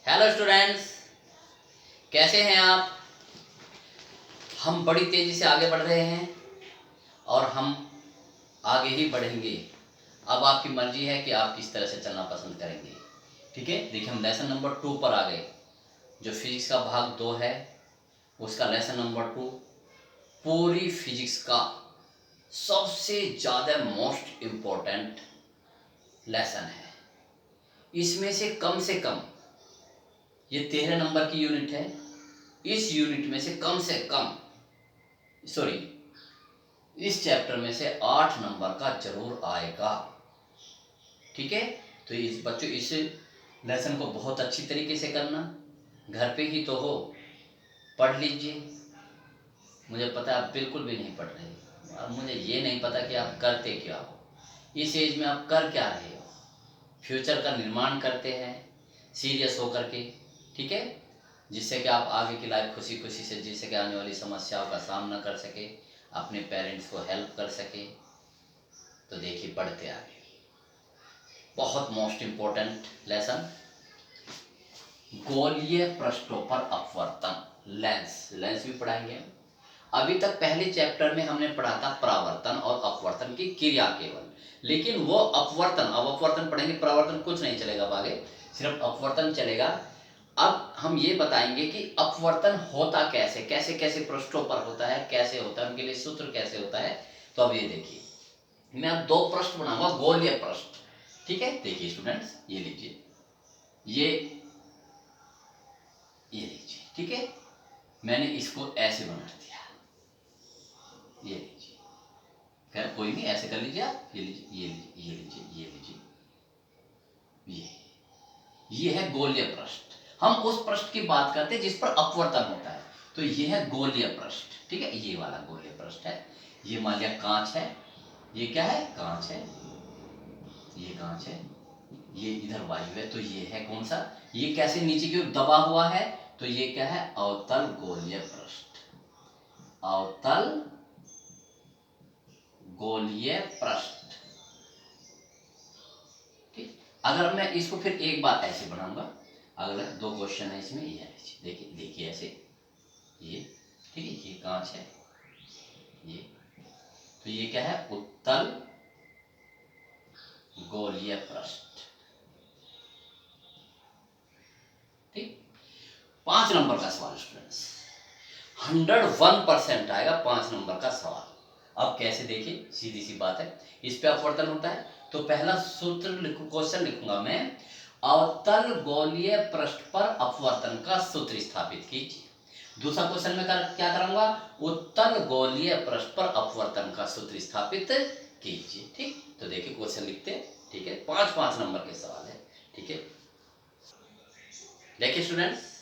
Hello students, कैसे हैं आप। हम बड़ी तेज़ी से आगे बढ़ रहे हैं और हम आगे ही बढ़ेंगे। अब आपकी मर्जी है कि आप किस तरह से चलना पसंद करेंगे। ठीक है, देखिए हम लेसन नंबर 2 पर आ गए, जो फिजिक्स का भाग 2 है, उसका लेसन नंबर 2 पूरी फिजिक्स का सबसे ज़्यादा मोस्ट इम्पोर्टेंट लेसन है। इसमें से कम ये 13 नंबर की यूनिट है। इस यूनिट में से कम सॉरी इस चैप्टर में से 8 नंबर का जरूर आएगा। ठीक है, तो इस बच्चों इस लेसन को बहुत अच्छी तरीके से करना। घर पे ही तो हो, पढ़ लीजिए। मुझे पता है आप बिल्कुल भी नहीं पढ़ रहे। अब मुझे ये नहीं पता कि आप करते क्या हो, इस एज में आप कर क्या रहे हो। फ्यूचर का निर्माण करते हैं सीरियस होकर के। ठीक है, जिससे कि आप आगे की लाइफ खुशी खुशी से जी सके, आने वाली समस्याओं का सामना कर सके, अपने पेरेंट्स को हेल्प कर सके। तो देखिए बढ़ते आगे, बहुत मोस्ट इम्पोर्टेंट लेसन, गोलीय पृष्ठों पर अपवर्तन। लेंस भी पढ़ाएंगे। अभी तक पहले चैप्टर में हमने पढ़ा था परावर्तन और अपवर्तन की क्रिया केवल, लेकिन वो अपवर्तन, अब अपवर्तन पढ़ेंगे, परावर्तन कुछ नहीं चलेगा, आगे सिर्फ अपवर्तन चलेगा। अब हम ये बताएंगे कि अपवर्तन होता कैसे, कैसे कैसे पृष्ठों पर होता है, कैसे होता है, उनके लिए सूत्र कैसे होता है। तो अब ये देखिए, मैं अब 2 पृष्ठ बनाऊंगा, गोलीय पृष्ठ। ठीक है, देखिए स्टूडेंट्स, ये लीजिए, ये लीजिए। ठीक है, मैंने इसको ऐसे बना दिया, ये लीजिए। खैर कोई नहीं, ऐसे कर लीजिए आप, ये लीजिए, ये लीजिए, ये लीजिए, ये लीजिए, ये है गोलीय पृष्ठ। हम उस पृष्ठ की बात करते हैं जिस पर अपवर्तन होता है, तो ये है गोलीय पृष्ठ। ठीक है, ये वाला गोलीय पृष्ठ है। ये मान लिया कांच है, ये क्या है, कांच है, ये कांच है, ये इधर वायु है, तो ये है कौन सा, ये कैसे नीचे की ओर दबा हुआ है, तो ये क्या है, अवतल गोलीय पृष्ठ। अवतल गोलीय पृष्ठ। ठीक, अगर मैं इसको फिर एक बार ऐसे बनाऊंगा, अगला 2 क्वेश्चन है इसमें, ये देखिए, देखिए ऐसे, ये ठीक है, ये कांच है, ये, तो ये क्या है, उत्तल गोलीय पृष्ठ। ठीक, 5 नंबर का सवाल स्टूडेंट्स, 101% आएगा 5 नंबर का सवाल। अब कैसे, देखिए सीधी सी बात है, इस पे अपवर्तन होता है, तो पहला सूत्र लिखू, क्वेश्चन लिखूंगा मैं, अवतल गोलीय पृष्ठ पर अपवर्तन का सूत्र स्थापित कीजिए। दूसरा क्वेश्चन में क्या कराऊंगा, उत्तल गोलीय पृष्ठ पर अपवर्तन का सूत्र स्थापित कीजिए। ठीक, तो देखिए क्वेश्चन लिखते हैं। ठीक है, 5-5 नंबर के सवाल है। ठीक है, देखिए स्टूडेंट्स,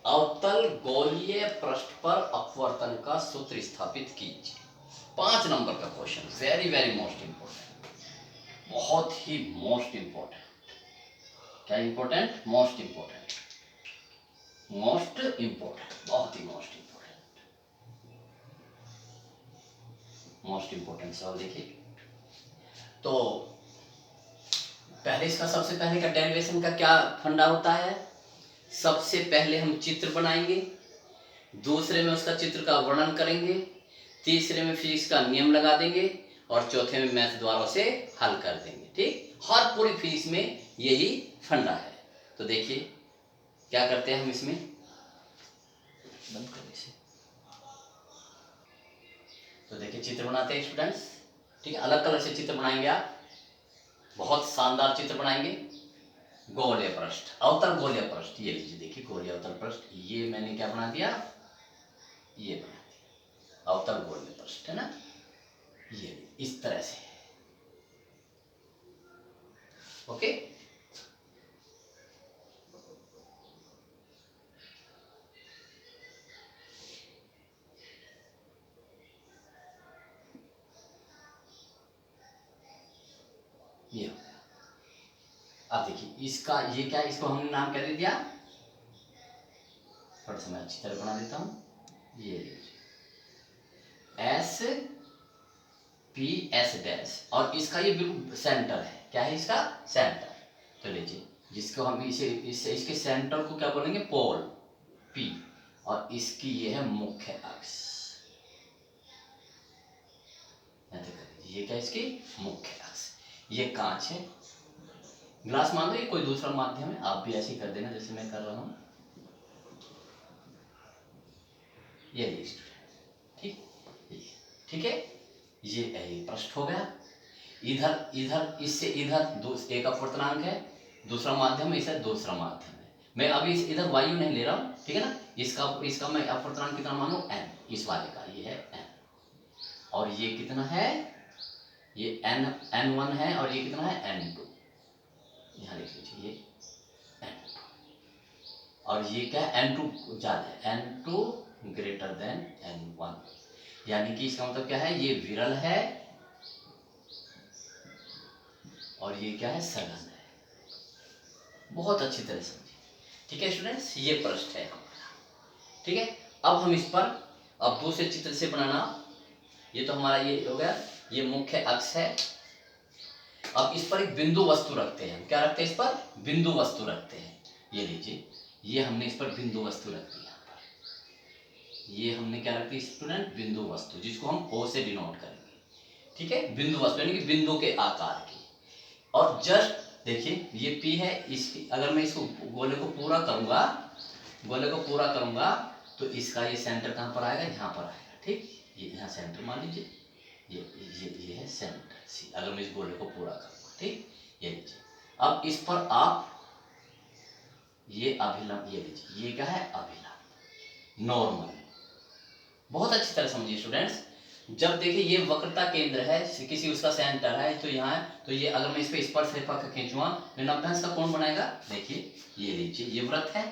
अवतल गोलीय पृष्ठ पर अपवर्तन का सूत्र स्थापित कीजिए। 5 नंबर का question, very very most important, बहुत ही मोस्ट इंपोर्टेंट। क्या important, most important, most important, बहुत ही मोस्ट इंपोर्टेंट, मोस्ट इंपोर्टेंट सवाल। देखिए, तो पहले इसका सबसे पहले का डेरिवेशन का क्या फंडा होता है, सबसे पहले हम चित्र बनाएंगे, दूसरे में उसका चित्र का वर्णन करेंगे, तीसरे में फिजिक्स का नियम लगा देंगे, और चौथे में मैथ द्वारा से हल कर देंगे। ठीक, हर पूरी फिजिक्स में यही फंडा है। तो देखिए क्या करते हैं हम इसमें, बंद कर इसे। तो देखिए चित्र बनाते हैं स्टूडेंट्स। ठीक है, अलग अलग से चित्र बनाएंगे आप, बहुत शानदार चित्र बनाएंगे। गोलीय पृष्ठ, अवतल गोलीय पृष्ठ, ये लीजिए, देखिए गोलीय अवतल पृष्ठ, ये मैंने क्या बना दिया, ये बना दिया अवतल गोलीय पृष्ठ, है ना, ये इस तरह से। ओके, ये हो गया। अब देखिए इसका, ये क्या, इसको हमने नाम क्या दे दिया, थोड़ा सा मैं अच्छी तरह बना देता हूं, ये एस पी एस डैश, और इसका ये बिल्कुल सेंटर है, क्या है इसका, सेंटर। तो लीजिए जिसको हम इसे इसके सेंटर को क्या बोलेंगे, पोल P, और इसकी ये है मुख्य अक्ष। ये क्या, इसकी मुख्य अक्ष। ये कांच है, ग्लास मान लो, ये कोई दूसरा माध्यम है, आप भी ऐसे ही कर देना जैसे मैं कर रहा हूं। ये स्टूडेंट, ठीक है, ये पृष्ठ हो गया। इधर इससे इधर एक अपवर्तनांक है, दूसरा माध्यम है, इसे दूसरा माध्यम है। मैं अभी इधर वायु नहीं ले रहा हूँ, ठीक है ना। इसका मैं अपवर्तनांक कितना मानूं, n, इस वाले का ये है n, और ये कितना है, ये n1 है, और ये कितना है n2, यहाँ लिख लीजिए ये n2, और ये क्या है, n2 ज्यादा है, n2 ग्रेटर देन n1, यानी कि इसका मतलब क्या है, ये विरल है और ये क्या है, सघन है। बहुत अच्छी तरह समझिए, ठीक है स्टूडेंट्स, ये पृष्ठ है हमारा, ठीक है। अब हम इस पर अब दूसरे चित्र से बनाना, ये तो हमारा ये हो गया, ये मुख्य अक्ष है। अब इस पर एक बिंदु वस्तु रखते हैं, क्या रखते हैं, इस पर बिंदु वस्तु रखते हैं। ये लीजिए, ये हमने इस पर बिंदु वस्तु रख दी, यहाँ पर ये हमने क्या रख दी स्टूडेंट, बिंदु वस्तु, जिसको हम O से डिनोट करेंगे, ठीक है। बिंदु वस्तु यानी कि बिंदु के आकार की। और जस्ट देखिए ये P है, इसकी अगर मैं इसको गोले को पूरा करूंगा तो इसका ये सेंटर कहाँ पर आएगा, यहाँ पर आएगा, ठीक। ये यहाँ सेंटर मान लीजिए, ये है सेंटर C, अगर मैं इस गोले को पूरा करूंगा, ठीक। ये लीजिए, अब इस पर आप ये अभिलंब, ये लीजिए, ये क्या है, अभिलंब, नॉर्मल। बहुत अच्छी तरह समझिए स्टूडेंट्स, जब देखिए ये वक्रता केंद्र है, किसी उसका सेंटर है, तो यहाँ है, तो ये अगर मैं इस पे स्पर्श रेखा का खींचूंगा तो नब्बे का कोण बनाएगा। देखिए ये लीजिए, ये वृत्त है,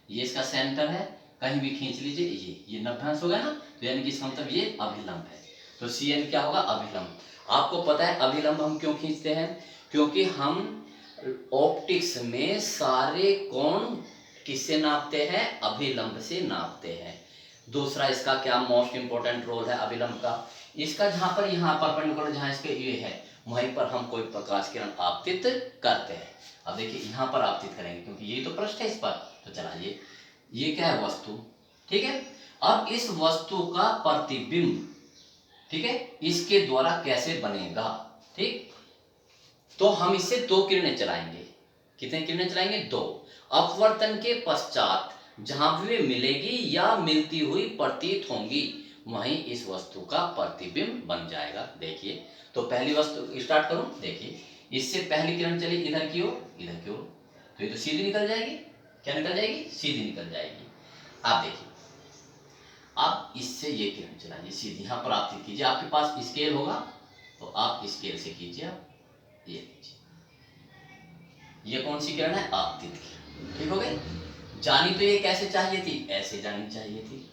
ये इसका सेंटर है, कहीं भी खींच लीजिए, ये 90 हो गया ना, तो यानी कि इसका मतलब ये अभिलंब है। तो CN क्या होगा, अभिलंब। आपको पता है अभिलंब हम क्यों खींचते हैं, क्योंकि हम ऑप्टिक्स में सारे कोण किससे नापते हैं, अभिलंब से नापते हैं। दूसरा इसका क्या मोस्ट इंपोर्टेंट रोल है अभिलंब का, इसका जहां पर यहाँ परपेंडिकुलर जहां इसके ये है, वहीं पर हम कोई प्रकाश किरण आपतित करते हैं। अब देखिए यहाँ पर आपतित करेंगे, क्योंकि ये तो पृष्ठ है इस पर, तो चलाइए, ये क्या है, वस्तु, ठीक है। अब इस वस्तु का प्रतिबिंब, ठीक है, इसके द्वारा कैसे बनेगा, ठीक। तो हम इससे 2 किरणें चलाएंगे। कितने किरणें चलाएंगे, 2। अपवर्तन के पश्चात जहां भी वे मिलेगी या मिलती हुई प्रतीत होंगी, वहीं इस वस्तु का प्रतिबिंब बन जाएगा। देखिए, तो पहली वस्तु स्टार्ट करूं, देखिए इससे पहली किरण चली इधर की ओर, तो ये तो सीधी निकल जाएगी, क्या निकल जाएगी, सीधी निकल जाएगी। आप देखिए, आप इससे ये किरण चलाइए सीधी, यहाँ पर आप कीजिए, आपके पास स्केल होगा तो आप स्केल से कीजिए। आप ये लीजिए, ये कौन सी किरण है, आपतित किरण, ठीक हो गई। जानी तो ये कैसे चाहिए थी, ऐसे जानी चाहिए थी,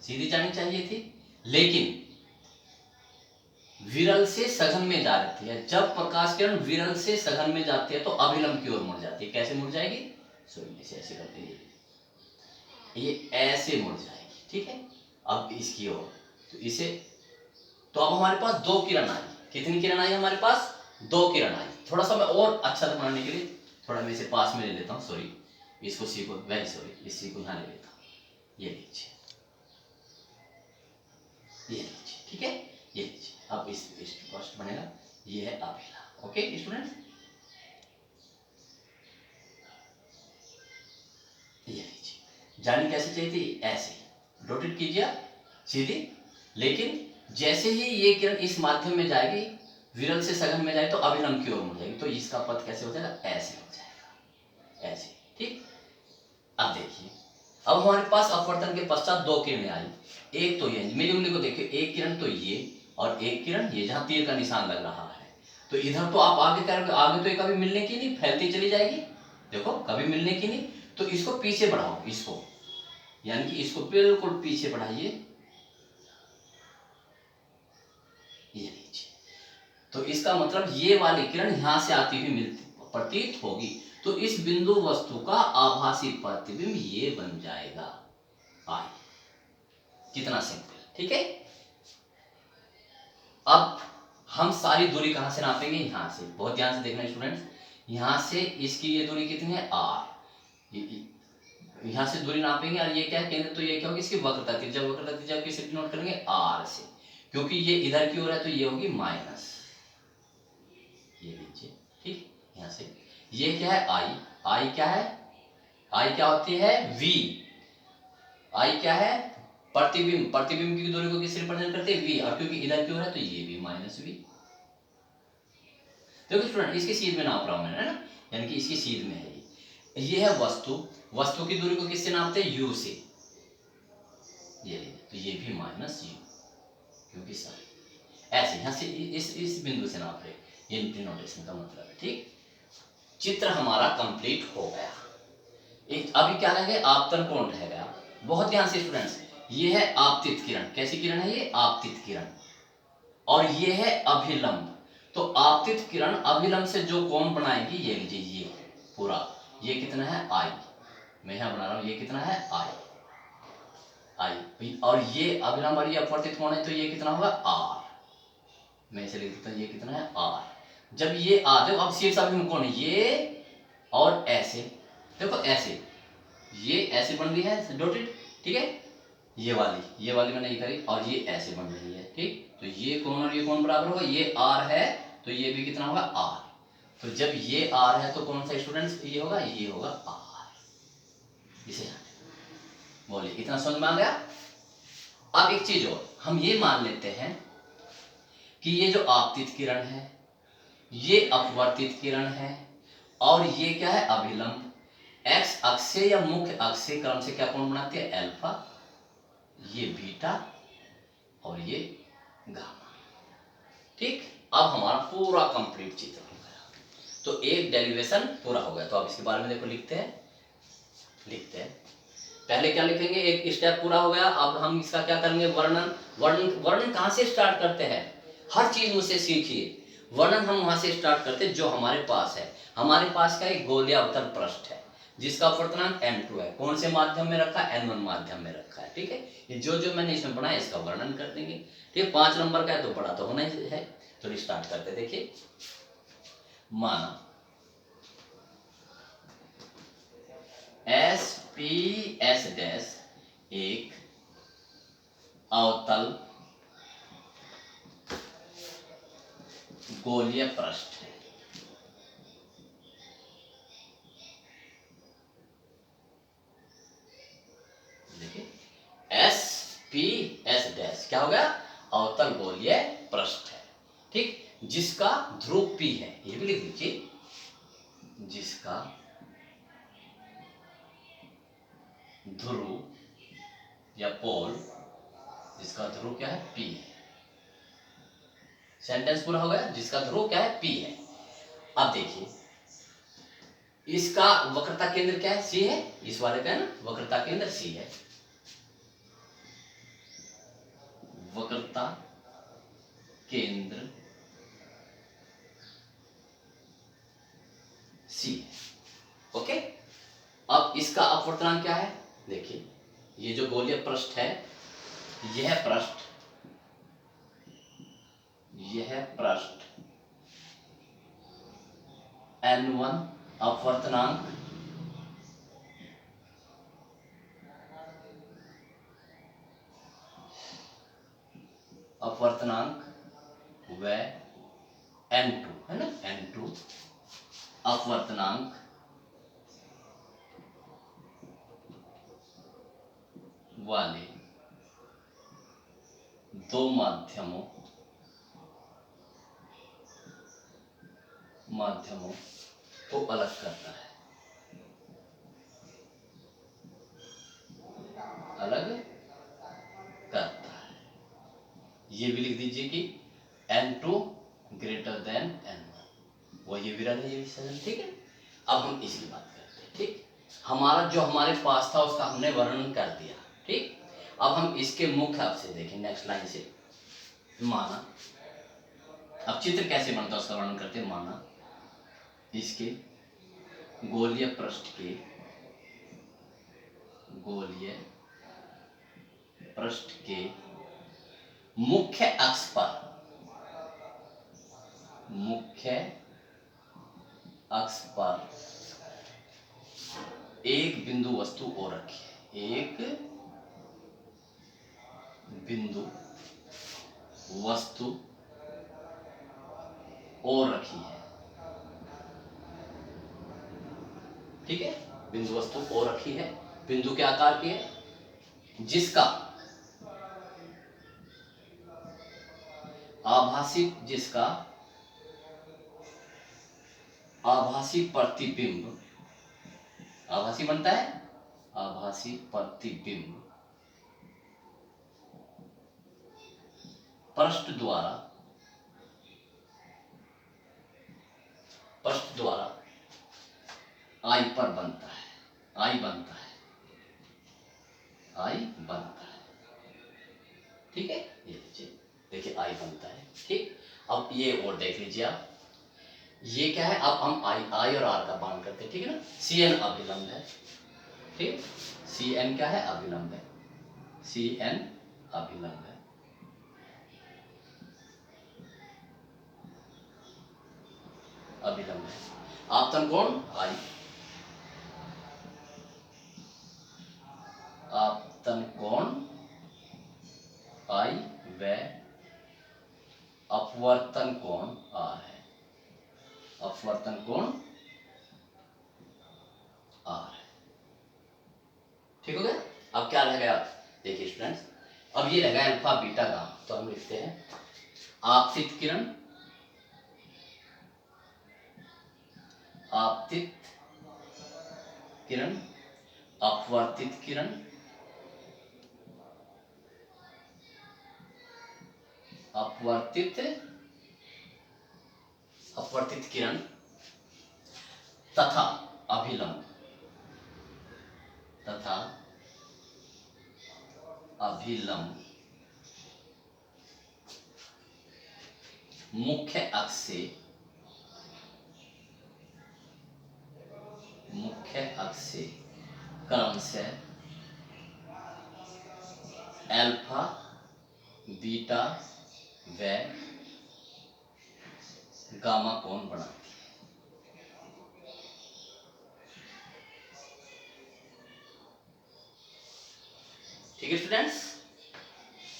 सीधी जानी चाहिए थी, लेकिन विरल से सघन में जा रही है। जब प्रकाश किरण विरल से सघन में जाती है तो अभिलंब की ओर मुड़ जाती है। कैसे मुड़ जाएगी, इसे ऐसे करते हैं, ये ऐसे मुड़ जाएगी, ठीक है। अब इसकी ओर, तो इसे, तो अब हमारे पास 2 किरण आई। कितनी किरण आई हमारे पास, 2 किरण आई। थोड़ा सा मैं और अच्छा बनाने के लिए थोड़ा मैं इसे पास में ले लेता हूँ, सॉरी, इसको सी को, वेरी सॉरी, इस सी को यहाँ ले लेता हूँ। ये लीजिए, ये लीजिए, ठीक है, ये लीजिए। अब इस फर्स्ट बनेगा, ये है अभिलंब। ओके स्टूडेंट्स, ये लीजिए, जानी कैसे चाहिए थी, ऐसे रोटेट कीजिए सीधी, लेकिन जैसे ही ये किरण इस माध्यम में जाएगी, विरल से सघन में जाए तो अभिलंब की ओर मुड़ जाएगी, तो इसका पथ कैसे हो जाएगा, ऐसे हो जाएगा, ऐसे, ठीक। अब देखिए, अब हमारे पास अपवर्तन के पश्चात 2 किरणें आई। एक तो ये, मेरी उंगली को देखिए, एक किरण तो ये, और एक किरण ये, जहां तीर का निशान लग रहा है। तो इधर तो आप आगे करोगे, आगे तो ये कभी मिलने की नहीं, फैलती चली जाएगी, देखो कभी मिलने की नहीं। तो इसको पीछे बढ़ाओ, इसको, यानी कि इसको बिल्कुल पीछे बढ़ाइए, ये लीजिए। तो इसका मतलब ये वाली किरण यहां से आती हुई मिलती प्रतीत होगी, तो इस बिंदु वस्तु का आभासी प्रतिबिंब ये बन जाएगा। आई, कितना सिंपल, ठीक है। अब हम सारी दूरी कहां से नापेंगे, यहां से। बहुत ध्यान से देखना स्टूडेंट्स, यहाँ से इसकी ये दूरी कितनी है r, यहाँ से दूरी नापेंगे और ये क्या है केंद्र, तो ये क्या होगी इसकी वक्रता त्रिज्या, वक्रता त्रिज्या किसे डिनोट करेंगे r से, क्योंकि ये इधर की ओर है तो ये होगी माइनस, ये लीजिए ठीक। यहाँ से ये क्या है I क्या है, I क्या होती है v, I क्या है प्रतिबिंब, प्रतिबिंब की दूरी को किससे रिप्रेजेंट करते हैं v, और क्योंकि इधर की ओर है तो ये भी माइनस v। देखो स्टूडेंट इसकी सीध में नाप रहा हूं मैंने, है ना, यानी कि इसकी सीध में है ये है वस्तु, वस्तु की दूरी को किससे नापते हैं u से, ये तो ये भी माइनस u, क्योंकि सर ऐसे यहाँ से इस बिंदु से नाप रहे, ये नोटेशन का मतलब है ठीक। चित्र हमारा कंप्लीट हो गया, अभी क्या रह गया आपतन कोण रह गया। बहुत ध्यान से स्टूडेंट्स, ये है आपतित किरण, कैसी किरण है ये आपतित किरण, और ये है अभिलंब। तो आपतित किरण अभिलंब से जो कोण बनाएगी ये लीजिए, ये पूरा ये कितना है I, मैं यहां बना रहा हूं, ये कितना है I, और ये अभिलंब और ये अपवर्तित कोण है तो ये कितना होगा R, मैं इसे लिख देता हूं, ये कितना है R। जब ये आ देखो अब शीर्ष अभिमुख कोण ये और ऐसे, देखो ऐसे ये ऐसे बन रही है डॉटेड ठीक है, ये वाली मैंने ये करी, और ये ऐसे बन रही है ठीक। तो ये कोण और ये कोण बराबर होगा, ये R है तो ये भी कितना होगा R, तो जब ये R है तो कौन सा स्टूडेंट्स ये होगा R, इसे बोलिए इतना समझ में आ गया। अब एक चीज और हम ये मान लेते हैं कि ये जो आपतित किरण है ये अपवर्तित किरण है, और ये क्या है अभिलंब, एक्स अक्ष से या मुख्य अक्ष से क्रम से क्या कोण बनाते हैं अल्फा, ये बीटा और ये गामा ठीक। अब हमारा पूरा कंप्लीट चित्र हो गया, तो एक डेरिवेशन पूरा हो गया। तो अब इसके बारे में देखो लिखते हैं पहले क्या लिखेंगे, एक स्टेप पूरा हो गया। अब हम इसका क्या करेंगे वर्णन, वर्णन कहाँ से स्टार्ट करते हैं, हर चीज मुझसे सीखिए। वर्णन हम वहां से स्टार्ट करते हैं जो हमारे पास है, हमारे पास का एक गोलीय अवतल पृष्ठ है जिसका अपवर्तनांक n2 है, कौन से माध्यम में रखा है n1 माध्यम में रखा है ठीक है। ये जो मैंने इसमें बनाया इसका वर्णन कर देंगे ठीक। 5 नंबर का है तो बड़ा तो होना ही है, तो स्टार्ट करते देखिए। माना SPS डैश एक अवतल गोलीय पृष्ठ है, देखिए SPS डैश क्या हो गया अवतल गोलीय पृष्ठ है ठीक, जिसका ध्रुव P है, ये भी लिख दीजिए, जिसका ध्रुव या पोल, जिसका ध्रुव क्या है P है। सेंटेंस पूरा हो गया, जिसका ध्रुव क्या है P है। अब देखिए इसका वक्रता केंद्र क्या है C है, इस वाले का है ना वक्रता केंद्र C है, वक्रता केंद्र C है ओके। अब इसका अपवर्तनांक क्या है, देखिए ये जो गोलीय पृष्ठ है यह पृष्ठ n1 अपवर्तनांक व n2 है ना, n2 अपवर्तनांक वाले दो माध्यमों को अलग करता है, ये भी लिख दीजिए कि n2 ग्रेटर देन n1, वो ये भी रहा है, ये भी सही ठीक है। अब हम इसकी बात करते हैं ठीक, हमारा जो हमारे पास था उसका हमने वर्णन कर दिया ठीक। अब हम इसके मुख्य अक्ष से देखें, नेक्स्ट लाइन से माना, अब चित्र कैसे बनता है उसका वर्णन करते हैं। माना इसके गोलीय पृष्ठ के मुख्य अक्ष अक्ष पर एक बिंदु वस्तु और रखी है, एक बिंदु वस्तु और रखी है, ठीक है, बिंदु वस्तु और रखी है, बिंदु के आकार की है, जिसका आभासी प्रतिबिंब, आभासी बनता है, आभासी प्रतिबिंब पृष्ठ द्वारा आई पर बनता है, आई बनता है, ठीक है, ये लीजिए, देखिए आई बनता है, ठीक। अब ये और देख लीजिए आप, ये क्या है, अब हम आई और आर का बांध करते हैं, ठीक है ना। सी एन अभिलंब है, ठीक, सी एन क्या है, अभिलंब है, सी एन अभिलंब है, अभिलंब है। आपतन कोण आई, आपतन कोण आई व अपवर्तन कोण आर है, अपवर्तन कोण आर है, ठीक हो गया। अब क्या रह गया, देखिए स्टूडेंट्स, अब ये रहेगा अल्फा बीटा गामा, तो हम लिखते हैं आपतित किरण, आपतित किरण, अपवर्तित किरण, अपवर्तित किरण तथा अभिलंब, मुख्य अक्ष से क्रमशः अल्फा बीटा व गामा कोण बनाती है, ठीक है स्टूडेंट्स।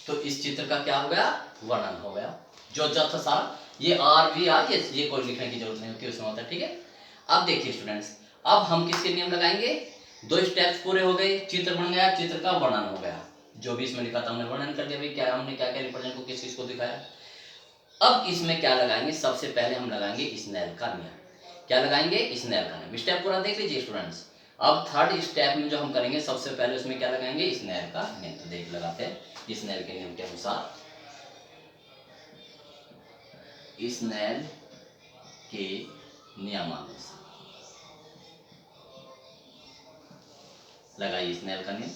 तो इस चित्र का क्या हो गया, वर्णन हो गया, जो था सारा, ये आर वी आर, ये कोई लिखने की जरूरत नहीं होती, उसमें होता है, ठीक है। अब देखिए स्टूडेंट्स, अब हम किसके नियम लगाएंगे, दो स्टेप्स पूरे हो गए, चित्र बन गया, चित्र का वर्णन हो गया, जो भी इसमें लिखा था हमने वर्णन कर दिया, भाई क्या हमने क्या क्या रिप्रेजेंट को किस चीज को दिखाया। अब इसमें क्या लगाएंगे, सबसे पहले हम लगाएंगे स्नेल का नियम, क्या लगाएंगे, स्नेल का नियम। स्टेप पूरा देख लीजिए स्टूडेंट्स। अब थर्ड स्टेप में जो हम करेंगे, सबसे पहले उसमें क्या लगाएंगे, स्नेल का नियम, तो देख लगाते हैं स्नेल के नियम के अनुसार, स्नेल के नियमानुसार लगाइए स्नेल का नियम।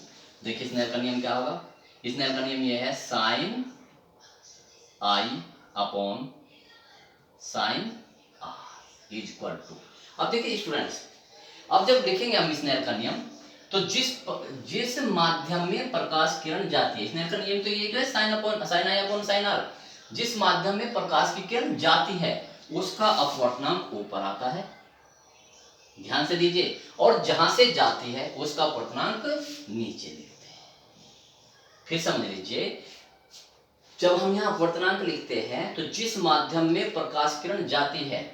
देखिए स्नेल का नियम क्या होगा, स्नेल का नियम ये है, sine i upon sine r is equal to. अब देखिए स्टूडेंट्स, अब जब लिखेंगे हम स्नेल का नियम, तो जिस माध्यम में प्रकाश किरण जाती है, स्नेल का नियम तो ये है, sine i upon sine r, जिस माध्यम में प्रकाश की किरण जाती है उसका अपवर्तनांक ऊपर आता है, ध्यान से दीजिए, और जहां से जाती है उसका अपवर्तनांक नीचे लिखते हैं। फिर समझ लीजिए, जब हम यहाँ अपवर्तनांक लिखते हैं तो जिस माध्यम में प्रकाश किरण जाती है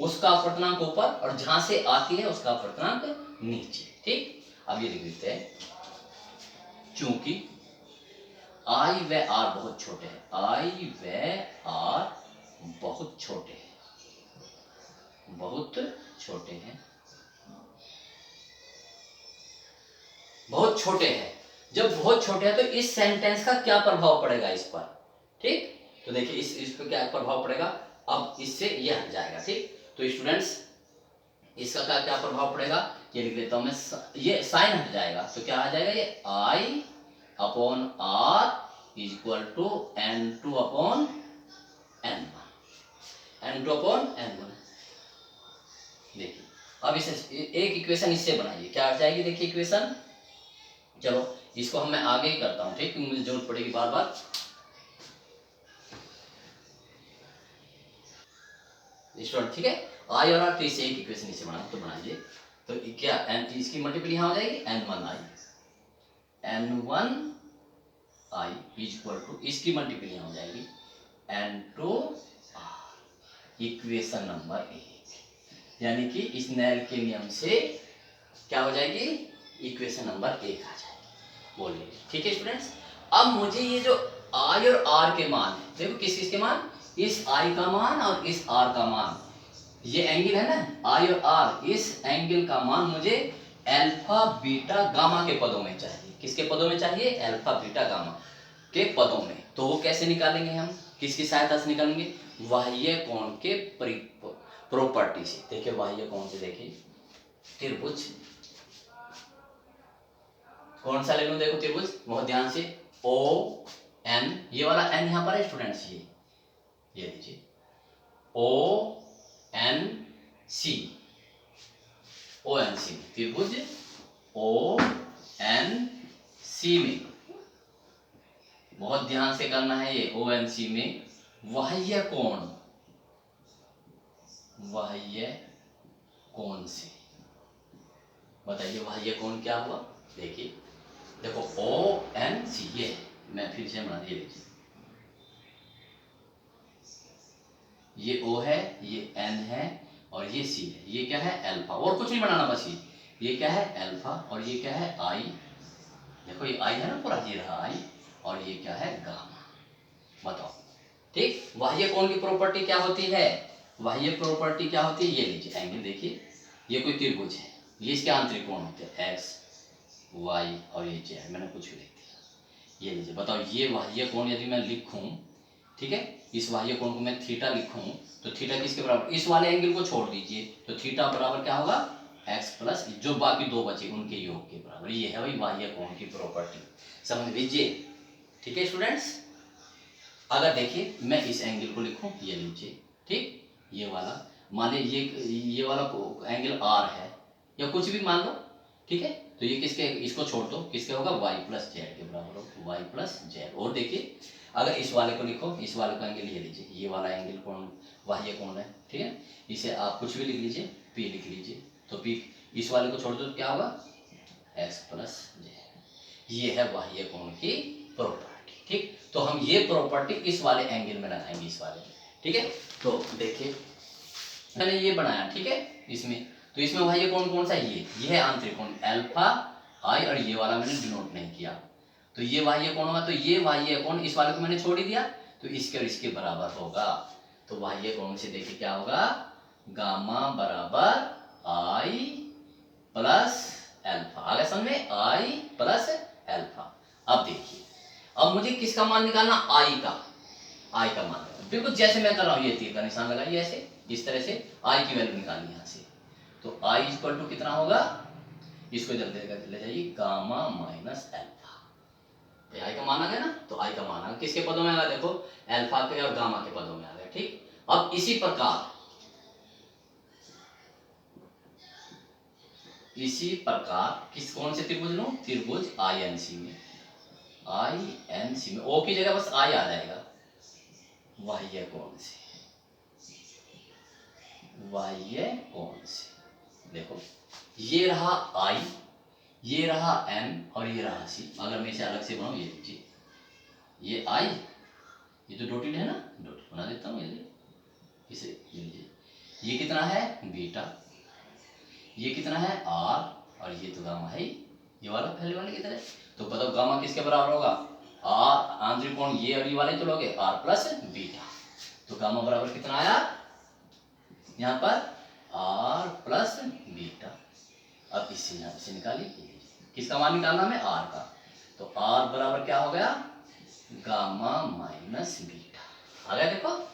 उसका अपवर्तनांक ऊपर, और जहां से आती है उसका अपवर्तनांक नीचे, ठीक। अब ये लिख देते हैं, चूंकि आई व आर बहुत छोटे हैं, आई व आर बहुत छोटे हैं, बहुत छोटे हैं, बहुत छोटे हैं। जब बहुत छोटे हैं तो इस सेंटेंस का क्या प्रभाव पड़ेगा इस पर, ठीक। तो देखिए इस पर क्या प्रभाव पड़ेगा, अब इससे ये हट जाएगा, ठीक। तो स्टूडेंट्स, इसका क्या क्या प्रभाव पड़ेगा, ये लिख देता हूं मैं, ये साइन हट जाएगा, तो क्या आ जाएगा, ये I upon R is equal to n2 upon n1, n2 upon n1। देखिए अब इसे एक इक्वेशन इससे बनाइए, क्या आ जाएगी, देखिए इक्वेशन, चलो इसको हम मैं आगे ही करता हूं, ठीक, क्योंकि मुझे जरूरत पड़ेगी बार बार। स्टूडेंट ठीक है, आई और आर, तो इससे एक इक्वेशन इसे बना तो बनाइए। तो क्या एन इसकी मल्टीपल यहाँ हो जाएगी n1i, n1i इक्वल टू इसकी मल्टीपल यहाँ हो जाएगी n2r, इक्वेशन नंबर 1। यानी कि इस नेल के नियम से क्या हो जाएगी, इक्वेशन नंबर 1 आ जाएगी। बोलिए ठीक है स्टूडेंट्स। अब मुझे ये जो आई और आर के मान है, देखो किस किस के मान, इस आई का मान और इस आर का मान, ये एंगल है ना आई और आर, इस एंगल का मान मुझे अल्फा बीटा गामा के पदों में चाहिए। किसके पदों में चाहिए, अल्फा बीटा गामा के पदों में। तो वो कैसे निकालेंगे हम, किसकी सहायता से निकालेंगे, बाह्य कोण के प्रॉपर्टी से। देखिए बाह्य कोण से, देखिए त्रिभुज कौन सा ले लूं, देखो त्रिभुज बहुत ध्यान से, ओ एन, ये वाला एन यहां पर है स्टूडेंट्स, ये लीजिए O N C, O N C त्रिभुज ओ एन सी में, बहुत ध्यान से करना है ये, ओ एन सी में बाह्य कोण, बाह्य कोण से बताइए बाह्य कोण क्या हुआ। देखिए देखो ओ एन सी, ये मैं फिर से बना दिए, देखिए ये ओ है, ये एन है और ये सी है, ये क्या है अल्फा, और कुछ नहीं बनाना बस ये क्या है अल्फा और ये क्या है आई, देखो ये आई है ना पूरा, ये रहा आई और ये क्या है गामा। बताओ ठीक, बाह्य कोण की प्रॉपर्टी क्या होती है, बाह्य प्रॉपर्टी क्या होती है, ये लीजिए एंगल, देखिए ये कोई त्रिभुज है, ये इसके आंतरिक कोण होते हैं एक्स वाई और ये जेड, मैंने कुछ भी लिख दिया। ये लीजिए बताओ, ये बाह्य कोण यदि मैं लिखूं, ठीक है, इस बाह्य कोण को मैं थीटा लिखूं, तो थीटा किसके बराबर, इस वाले एंगल को छोड़ दीजिए, तो थीटा बराबर क्या होगा एक्स प्लस जो बाकी दो बचे उनके योग के बराबर। ये है भाई बाह्य कोण की प्रॉपर्टी, समझ लीजिए ठीक है स्टूडेंट्स। अगर देखिए मैं इस एंगल को लिखूं, ये लीजिए ठीक, ये वाला मान लीजिए ये वाला एंगल आर है या कुछ भी मान लो, ठीक है, तो ये किसके, इसको छोड़ दो, किसके होगा वाई प्लस जेड के बराबर होगा, वाई प्लस जेड। और देखिए अगर इस वाले को लिखो, इस वाले को एंगल ये लीजिए, ये वाला एंगल कोण बाह्य कोण है, ठीक है, इसे आप कुछ भी लिख लीजिए, पी लिख लीजिए, तो पी इस वाले को छोड़ दो तो क्या होगा एक्स प्लस जेड। ये है बाह्य कोण की प्रॉपर्टी, ठीक। तो हम ये प्रॉपर्टी इस वाले एंगल में लगाएंगे, इस वाले में, ठीक है। तो देखिए मैंने ये बनाया, ठीक है, इसमें तो इसमें बाह्य कोण कौन सा, ये है आंतरिक कोण अल्फा आई, और ये वाला मैंने डिनोट नहीं किया, तो ये बाह्य कोण होगा, तो ये बाह्य कोण इस वाले को मैंने छोड़ ही दिया, तो इसके और इसके बराबर होगा। तो बाह्य कोण से देखिए क्या होगा, गामा बराबर आई प्लस अल्फा, आ गया समझ में, आई प्लस अल्फा। अब देखिए अब मुझे किसका मान निकालना, आई का, आई का मान बिल्कुल जैसे मैं कर रहा हूँ, ये तीर का निशान लगाइए ऐसे, इस तरह से आई की वैल्यू निकालनी यहाँ से। तो आई इक्वल टू कितना होगा, इसको जल्दी ले जाइए, गामा माइनस अल्फा, आई का मान आ गया ना, तो आई का मान आ गया, किसके पदों में आ गया, देखो अल्फा के और गामा के पदों में आ गया, ठीक। अब इसी प्रकार किस कौन से त्रिभुज लूं, त्रिभुज आईएनसी में, आईएनसी में ओ की जगह बस आई आ जाएगा, बाह्य कोण से, बाह्य कोण से देखो ये रहा आई, ये रहा एन और ये रहा सी। अगर मैं इसे अलग से बनाऊं, ये लीजिए, ये आई, ये तो डॉटेड है ना, डॉटेड बना देता हूँ इसे, ये लीजिए, ये कितना है बीटा, ये कितना है आर, और ये तो गामा है, ये वाला पहले वाले की तरह। तो बताओ गामा किसके बराबर होगा, आर आंतरिक कोण ये और ये वाले तो लोगे आर प्लस बीटा, तो गामा बराबर कितना आया यहाँ पर आर प्लस बीटा। अब इससे यहाँ से निकालिए, किसका मान निकालना हमें आर का, तो आर बराबर क्या हो गया गामा माइनस बीटा, आ गया देखो,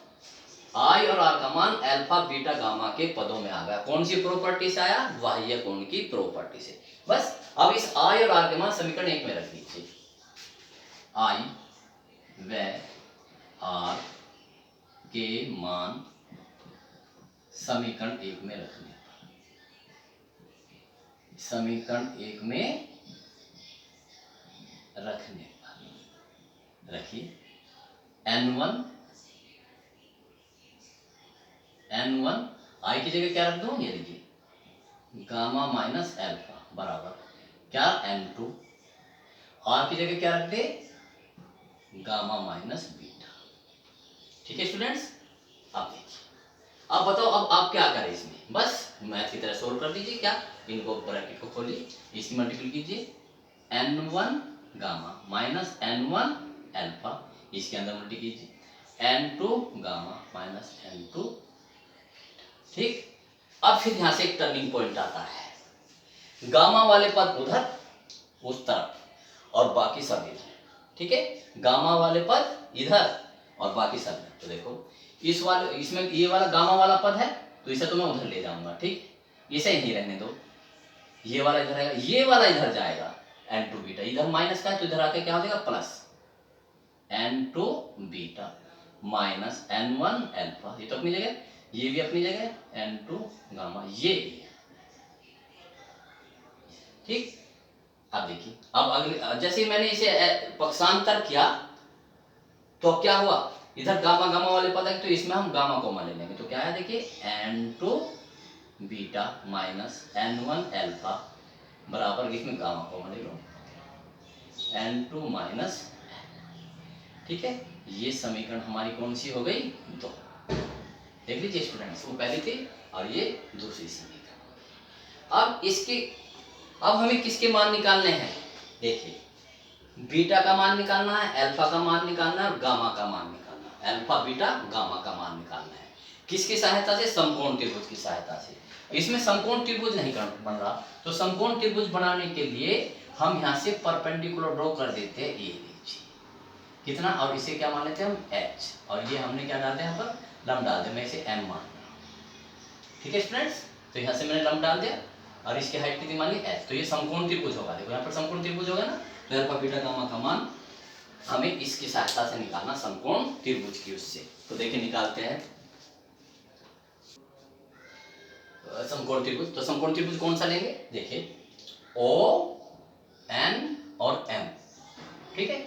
आई और आर का मान अल्फा बीटा गामा के पदों में आ गया। कौन सी प्रॉपर्टी से आया, बाह्य कोण की प्रॉपर्टी से। बस अब इस आई और आर के मान समीकरण 1 में रख लीजिए, आई व आर के मान समीकरण 1 में रखने पर, समीकरण 1 में रखने पर रखिए n1 आई की जगह क्या रख दूं, ये देखिए गामा माइनस एल्फा बराबर क्या n2, आर की जगह क्या रख दे, गामा माइनस बीटा। ठीक है स्टूडेंट्स, अब देखिए, अब बताओ अब आप क्या करें इसमें, बस मैथ की तरह सोल्व कर दीजिए। क्या, इनको ब्रैकेट को खोलिए, इसकी मल्टीपल कीजिए, n1 gamma minus n1 alpha, इसके अंदर मल्टी कीजिए, n2 गामा माइनस n2। ठीक, अब फिर यहां से एक टर्निंग पॉइंट आता है, गामा वाले पद उधर उस तरफ और बाकी सब इधर। ठीक है, गामा वाले पद इधर और बाकी सब इधर। तो देखो इस वाले, इसमें ये वाला गामा वाला पद है तो इसे तो मैं उधर ले जाऊंगा। ठीक, इसे यहीं रहने दो, ये वाला इधर आएगा, ये वाला इधर जाएगा, n2 बीटा इधर माइनस का है तो इधर आके क्या हो जाएगा plus n2 beta minus n1 alpha, ये तो अपनी जगह, ये भी अपनी जगह, n2 गामा ये भी है। ठीक, अब देखिए, अब अगले जैसे मैंने इसे पक्षांतर किया तो क्या हुआ, इधर गामा गामा वाले पद है तो इसमें हम गामा कॉमन ले लेंगे, तो क्या है देखिए n2 beta minus n1 alpha बराबर, इसमें गामा कॉमन ले लो, n2 माइनस। ठीक है, ये समीकरण हमारी कौन सी हो गई, दो। देख लीजिए स्टूडेंट्स, वो पहली थी और ये दूसरी समीकरण। अब इसके, अब हमें किसके मान निकालने हैं, देखिए बीटा का मान निकालना है, अल्फा का मान निकालना है और गामा का मान निकालना है, अल्फा बीटा गामा का मान निकालना है। किसकी सहायता से, समकोण त्रिभुज की सहायता से। इसमें समकोण त्रिभुज नहीं बन रहा, तो समकोण त्रिभुज बनाने के लिए हम यहाँ से परपेंडिकुलर ड्रॉ कर देते हैं, ये कितना, और इसे क्या मान लेते हैं हम h, और ये हमने क्या डाल दिया यहाँ पर लम डाल दिया, मैं इसे m मान रहा हूँ। ठीक है स्टूडेंट्स, तो यहाँ से मैंने लम डाल दिया और इसकी हाइट कितनी मान ली h, तो ये समकोण त्रिभुज होगा। देखो यहाँ पर समकोण त्रिभुज होगा ना, तो अल्फा बीटा गामा का मान हमें इसकी सहायता से निकालना, समकोण त्रिभुज की उससे। तो देखिए निकालते हैं समकोण त्रिभुज। तो समकोण त्रिभुज कौन सा लेंगे, देखिए O N और M। ठीक है,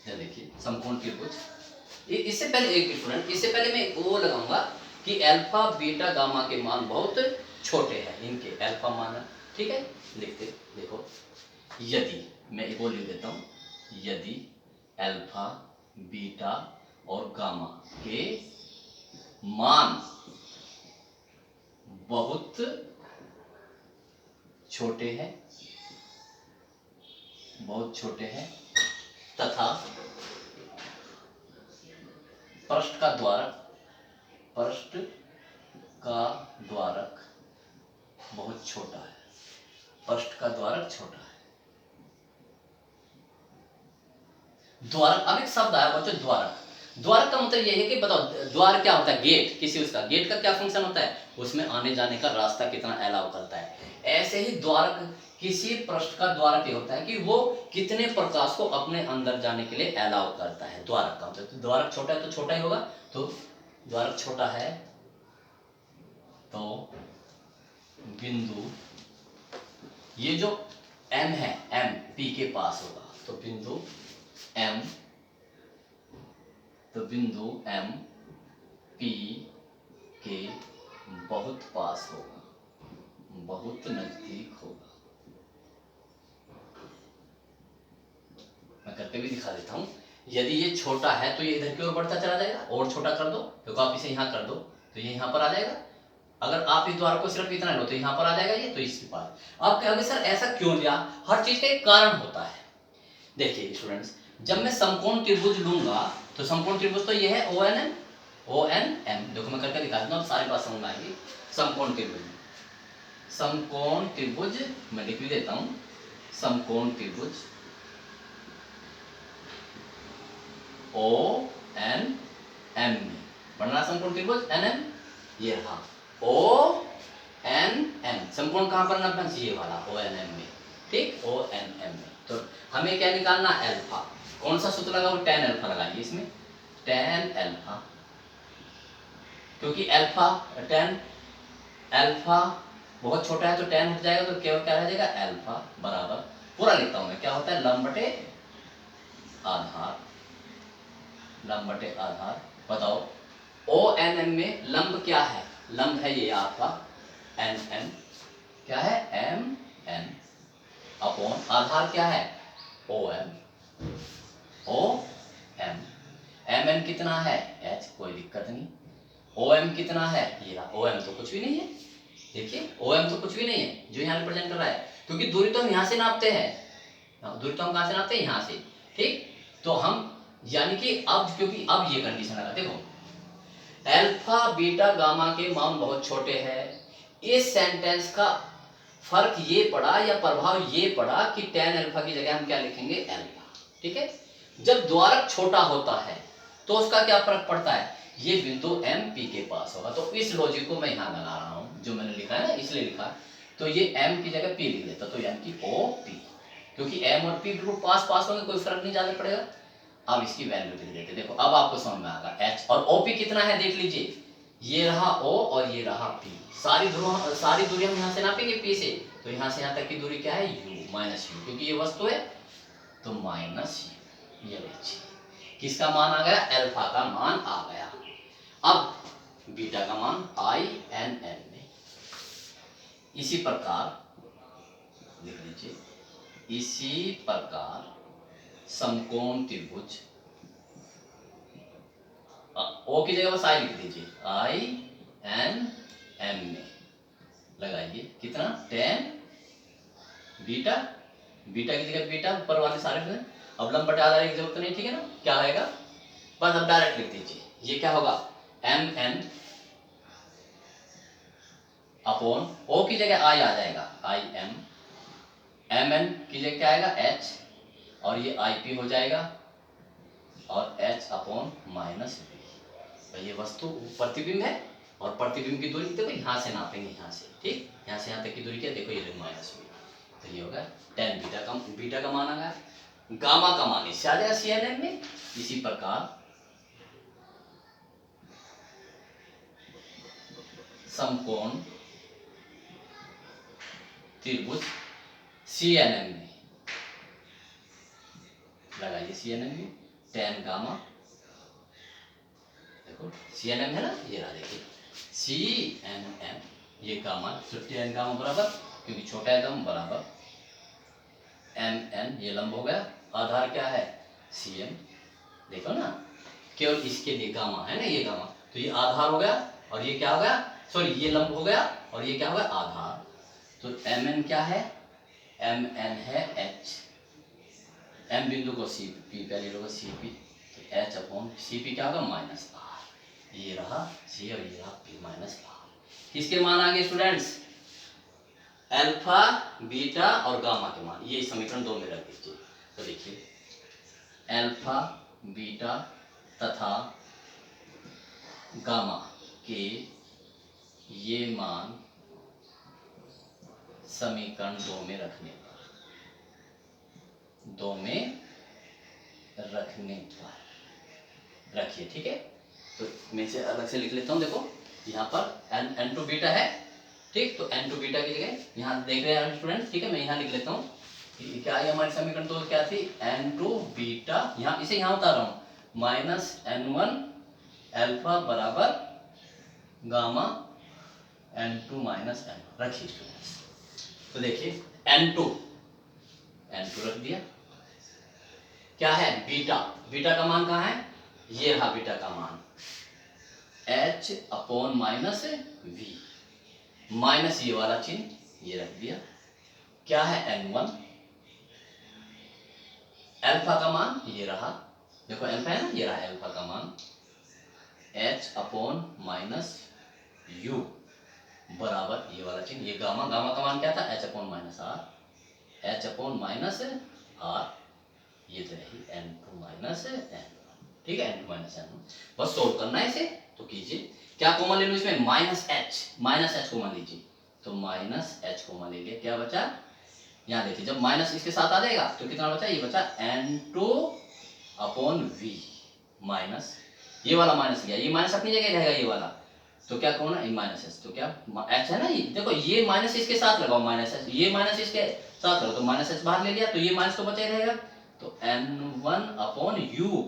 देखिए समकोण त्रिभुज, इससे पहले एक स्टूडेंट, इससे पहले मैं वो लगाऊंगा कि अल्फा बीटा गामा के मान बहुत छोटे हैं, इनके अल्फा मान। ठीक है, लिखते देखो, यदि मैं वो लिख देता हूँ, यदि अल्फा बीटा और गामा के मान बहुत छोटे हैं, बहुत छोटे हैं तथा पृष्ठ का द्वारक बहुत छोटा है, पृष्ठ का द्वारक छोटा है। द्वारक, अब एक शब्द आया बच्चों द्वारक। द्वारक का मतलब यह है कि बताओ द्वार क्या होता है, गेट, किसी उसका गेट का क्या फंक्शन होता है, उसमें आने जाने का रास्ता कितना अलाउ करता है। ऐसे ही द्वारक, किसी पृष्ठ का द्वारक ये होता है कि वो कितने प्रकाश को अपने अंदर जाने के लिए अलाउ करता है, द्वारक का मतलब। तो द्वारक छोटा है तो छोटा ही होगा, तो द्वारक छोटा है तो बिंदु, ये जो M है, M P के पास होगा, तो बिंदु M, तो बिंदु M P के बहुत पास होगा, बहुत नजदीक होगा। मैं करके भी दिखा देता हूं, यदि ये छोटा है तो ये इधर की ओर बढ़ता चला जाएगा, और छोटा कर दो, देखो आप इसे यहाँ कर दो तो ये यहाँ पर आ जाएगा। अगर आप इस द्वार को सिर्फ इतना लो तो यहाँ पर आ जाएगा ये, तो इसके पास। आप कहोगे सर ऐसा क्यों लिया, हर चीज का एक कारण होता है। देखिए स्टूडेंट्स, जब मैं समकोण त्रिभुज लूंगा तो समकोण त्रिभुज तो ये है ONM, देखो मैं करके दिखा देता हूँ, सारी बात समझ में आएगी। समकोण त्रिभुज, समकोण त्रिभुज मैं लिख भी देता हूँ, समकोण त्रिभुज ONM में बनना समकोण त्रिभुज NM, ये रहा ONM। समकोण कहाँ पर बनना, ये वाला ONM में। ठीक, ONM में तो हमें क्या निकालना, अल्फा। कौन सा सूत्र लगा, वो tan अल्फा लगाइए इसमें, tan अल्फा, क्योंकि tan अल्फा बहुत छोटा है तो tan हट जाएगा, तो केवल क्या रह जाएगा अल्फा बराबर, पूरा लिखता हूं मैं, क्या होता है लंब बटे आधार, लंब बटे आधार। बताओ ONM में लंब क्या है, लंब है ये आपका एन एन, क्या है एम एन, अपॉन आधार क्या है O M, O M, M N कितना है एच, कोई दिक्कत नहीं, ओ एम कितना है ये रहा, ओ एम तो कुछ भी नहीं है, देखिए ओ एम तो कुछ भी नहीं है जो यहाँ रिप्रेजेंट कर रहा है, क्योंकि दूरी तो हम यहाँ से नापते हैं, दूरी तो हम कहाँ से नापते हैं यहाँ से, ठीक। तो हम यानी कि अब क्योंकि अब ये कंडीशन लगा, देखो अल्फा बीटा गामा के मान बहुत छोटे हैं, इस सेंटेंस का फर्क ये पड़ा या प्रभाव ये पड़ा कि tan अल्फा की जगह हम क्या लिखेंगे अल्फा, ठीक है। जब द्वारक छोटा होता है तो उसका क्या फर्क पड़ता है, ये बिंदु एम पी के पास होगा, तो इस लॉजिक को मैं यहाँ बना रहा हूँ जो मैंने लिखा है ना, इसलिए लिखा, तो ये एम की जगह पी लिख देता, तो यानी कि ओ पी, क्योंकि एम और पी बिल्कुल पास पास होंगे, कोई फर्क नहीं ज्यादा पड़ेगा। अब इसकी वैल्यू लिख देते, देखो अब आपको समझ में आएगा एच और ओपी कितना है देख लीजिए, ये रहा ओ और ये रहा पी, सारी दूरी हम यहाँ से नापेंगे पी से, तो यहाँ से यहाँ तक की दूरी क्या है यू माइनस यू, क्योंकि ये वस्तु है तो माइनस यू, ये लीजिए किसका मान आ गया अल्फा का मान आ गया। अब बीटा का मान आई एन एन में, इसी प्रकार लिख लीजिए, इसी प्रकार समकोण त्रिभुज, ओ की जगह बस आई लिख दीजिए, आई एन एम में लगाइए कितना tan बीटा, बीटा की जगह बीटा ऊपर वाले सारे में, अब लंब बटे आधार की जरूरत नहीं, ठीक है ना, क्या आएगा बस अब डायरेक्ट लिख दीजिए, ये क्या होगा एम एन अपॉन ओ की जगह आई आ जाएगा आई एम एन की जगह क्या आएगा एच, और ये आई पी हो जाएगा और एच अपॉन माइनस बी, तो ये वस्तु प्रतिबिंब है और प्रतिबिंब की दूरी देखो यहाँ से नापेंगे, यहाँ से ठीक, यहाँ से यहाँ तक की दूरी क्या देखो ये माइनस बी, तो ये होगा tan बीटा का मान आ गया, गामा का मान इससे आ जाएगा सी एन एन में, इसी प्रकार समकोण त्रिभुज सी एन एन में लगाइए, सी एन एन में tan गामा, देखो सी एन एन है ना, ये रहा देखिए सी एन एन, ये गामा तो tan गामा बराबर, क्योंकि छोटा है गामा बराबर एम एन, ये लंब हो गया, आधार क्या है सी एम, देखो ना केवल इसके लिए गामा है ना, ये गामा, तो ये आधार हो गया और ये क्या हो गया सॉरी ये लंब हो गया और ये क्या हो गया आधार, तो एम एन क्या है एम एन है एच, एम बिंदु को सी पी पहले लोग सी पी, तो एच अपॉन सी पी क्या होगा माइनस आर, ये रहा सी और ये रहा पी माइनस आर, किसके मान आ गए स्टूडेंट्स अल्फा बीटा और गामा के मान, ये समीकरण 2 में रख दीजिए, तो देखिए अल्फा बीटा तथा गामा के ये मान समीकरण 2 में रखने पर, 2 में रखने पर रखिए, ठीक है। तो मैं इसे अलग से लिख लेता हूँ, देखो यहाँ पर एन टू बीटा है, ठीक, तो एन टू बीटा की जगह यहाँ देख रहे हैं स्टूडेंट, ठीक है, मैं यहाँ लिख लेता हूँ क्या है हमारी समीकरण तो क्या थी एन टू बीटा, यहाँ इसे यहाँ उतार रहा हूँ माइनस एन वन एल्फा बराबर gamma n two minus n, रखिए स्टूडेंट्स, तो देखिए एन टू रख दिया, क्या है बीटा, बीटा का मान कहाँ है ये रहा बीटा का मान h upon minus v, minus ये वाला चिन्ह ये रख दिया, क्या है n1, अल्फा का मान ये रहा, देखो अल्फा है ना, ये रहा अल्फा का मान h अपॉन माइनस u बराबर ये वाला चिन्ह, ये गामा, गामा का मान क्या था h upon minus r, h upon minus r, ये तो रही n2 माइनस n, ठीक है n2 माइनस n, बस सोल्व करना है इसे, तो कीजिए क्या कॉमन ले लो इसमें माइनस h कॉमन लीजिए, तो माइनस h कॉमन ले लिया, क्या बचा यहाँ देखिए जब माइनस इसके साथ आ जाएगा तो कितना बचा ये बचा n2 अपॉन v माइनस ये वाला माइनस गया, ये माइनस अपनी जगह रहेगा ये वाला, तो क्या कौन है माइनस एच, तो क्या एच है ना, ये देखो ये माइनस इसके साथ लगाओ माइनस एच, ये माइनस इसके साथ लगाओ तो माइनस एच बाहर ले लिया, तो ये माइनस तो बचा ही रहेगा, तो n1 अपॉन u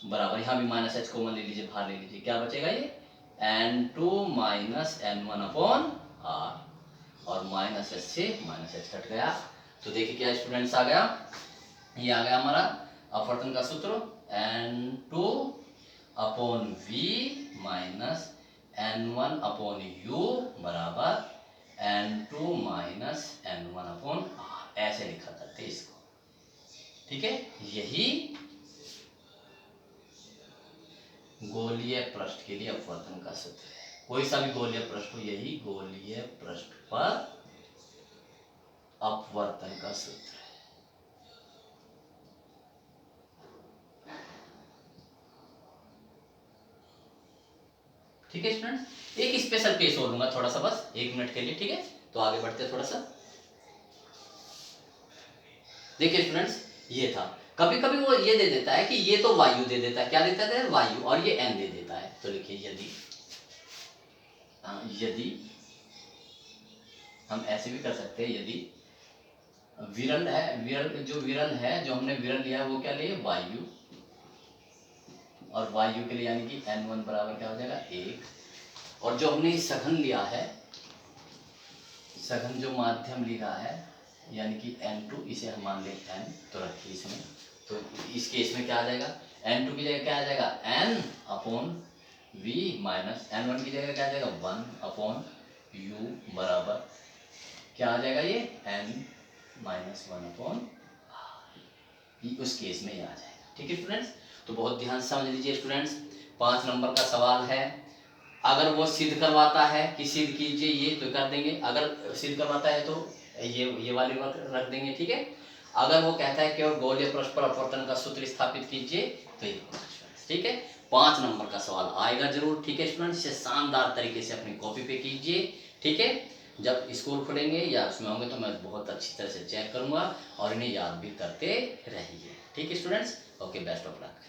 बराबर यहाँ भी माइनस एच कॉमन ले लीजिए, बाहर ले लीजिए, क्या बचेगा ये n2 minus n1 upon r, और माइनस एच से माइनस एच कट गया। तो देखिए क्या स्टूडेंट्स आ गया, ये आ गया हमारा अपवर्तन का सूत्र, n2 upon v minus n1 upon u बराबर n2 minus n1 upon r, ऐसे लिखा करते इसको। ठीक है, यही गोलीय पृष्ठ के लिए अपवर्तन का सूत्र है। कोई सा भी गोलीय पृष्ठ हो, यही गोलीय पृष्ठ पर अपवर्तन का सूत्र है। ठीक है स्टूडेंट्स, एक स्पेशल केस और लूंगा थोड़ा सा, बस 1 मिनट के लिए। ठीक है, तो आगे बढ़ते हैं थोड़ा सा। देखिए स्टूडेंट्स, ये था, कभी कभी वो ये दे देता है कि ये तो वायु दे देता है, क्या देता है, वायु, और ये n दे देता है। तो लिखिए यदि, यदि हम ऐसे भी कर सकते हैं, यदि विरल है, विरल है, जो हमने विरल लिया है वो क्या लिए, वायु, और वायु के लिए यानी कि n1 बराबर क्या हो जाएगा 1, और जो हमने सघन लिया है, सघन जो माध्यम लिखा है यानी कि n2, इसे हम मान लें n, तो रखिए इसमें। तो इस केस में क्या आ जाएगा, n2 की जगह क्या आ जाएगा n upon v minus n1 की जगह क्या आ जाएगा 1 अपॉन u बराबर क्या आ जाएगा, ये n माइनस 1 अपॉन r, उस केस में ये आ जाएगा। ठीक है स्टूडेंट्स, तो बहुत ध्यान से समझ लीजिए स्टूडेंट्स। 5 नंबर का सवाल है, अगर वो सिद्ध करवाता है कि सिद्ध कीजिए ये, तो कर देंगे। अगर सिद्ध करवाता है तो ये वाली रख देंगे। ठीक है, अगर वो कहता है कि और गोलीय पृष्ठ पर अपवर्तन का सूत्र स्थापित कीजिए, तो ये। ठीक है, 5 नंबर का सवाल आएगा जरूर। ठीक है स्टूडेंट्स, इसे शानदार तरीके से अपनी कॉपी पे कीजिए। ठीक है, जब स्कूल खुलेंगे या उसमें होंगे तो मैं बहुत अच्छी तरह से चेक करूंगा, और इन्हें याद भी करते रहिए। ठीक है students, okay, best of luck.